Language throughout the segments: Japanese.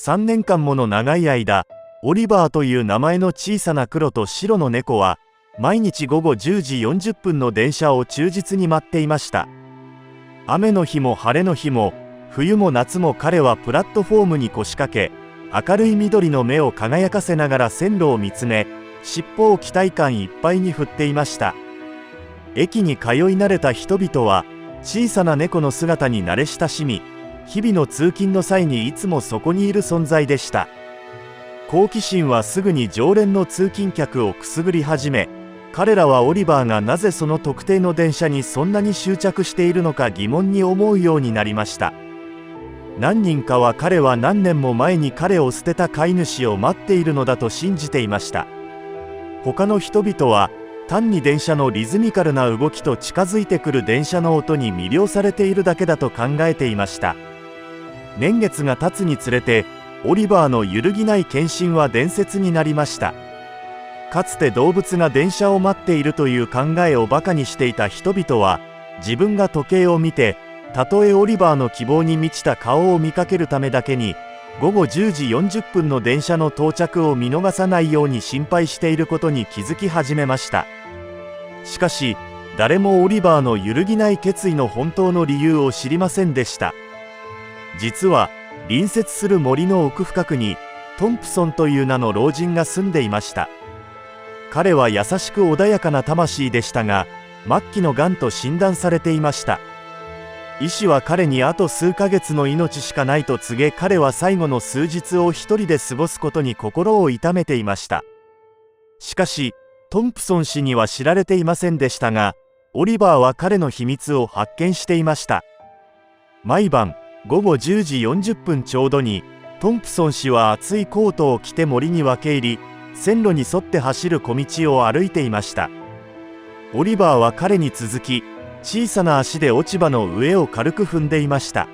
3年間もの長い間、オリバーという名前の小さな黒と白の猫は、毎日午後10時40分の電車を忠実に待っていました。雨の日も晴れの日も、冬も夏も彼はプラットフォームに腰掛け、明るい緑の目を輝かせながら線路を見つめ、尻尾を期待感いっぱいに振っていました。駅に通い慣れた人々は、小さな猫の姿に慣れ親しみ、日々の通勤の際にいつもそこにいる存在でした。好奇心はすぐに常連の通勤客をくすぐり始め、彼らはオリバーがなぜその特定の電車にそんなに執着しているのか疑問に思うようになりました。何人かは彼は何年も前に彼を捨てた飼い主を待っているのだと信じていました。他の人々は単に電車のリズミカルな動きと近づいてくる電車の音に魅了されているだけだと考えていました。年月が経つにつれてオリバーの揺るぎない献身は伝説になりました。かつて動物が電車を待っているという考えをバカにしていた人々は、自分が時計を見て、たとえオリバーの希望に満ちた顔を見かけるためだけに、午後10時40分の電車の到着を見逃さないように心配していることに気づき始めました。しかし、誰もオリバーの揺るぎない決意の本当の理由を知りませんでした。実は、隣接する森の奥深くに、トンプソンという名の老人が住んでいました。彼は優しく穏やかな魂でしたが、末期のがんと診断されていました。医師は彼にあと数ヶ月の命しかないと告げ、彼は最後の数日を一人で過ごすことに心を痛めていました。しかし、トンプソン氏には知られていませんでしたが、オリバーは彼の秘密を発見していました。毎晩、午後10時40分ちょうどに、トンプソン氏は厚いコートを着て森に分け入り、線路に沿って走る小道を歩いていました。オリバーは彼に続き、小さな足で落ち葉の上を軽く踏んでいました。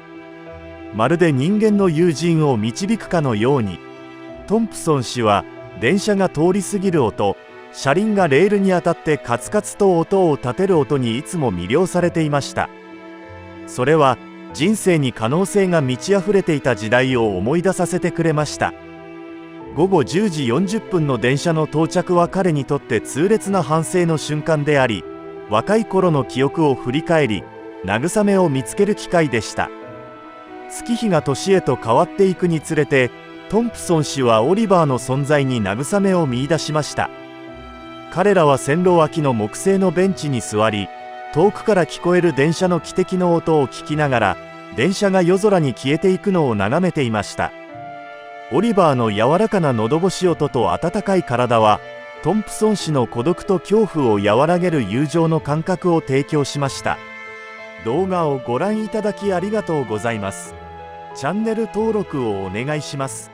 まるで人間の友人を導くかのように、トンプソン氏は電車が通り過ぎる音、車輪がレールに当たってカツカツと音を立てる音にいつも魅了されていました。それは人生に可能性が満ち溢れていた時代を思い出させてくれました。午後10時40分の電車の到着は彼にとって痛烈な反省の瞬間であり、若い頃の記憶を振り返り、慰めを見つける機会でした。月日が年へと変わっていくにつれて、トンプソン氏はオリバーの存在に慰めを見出しました。彼らは線路脇の木製のベンチに座り、遠くから聞こえる電車の汽笛の音を聞きながら、電車が夜空に消えていくのを眺めていました。オリバーの柔らかな喉越し音と温かい体は、トンプソン氏の孤独と恐怖を和らげる友情の感覚を提供しました。動画をご覧いただきありがとうございます。チャンネル登録をお願いします。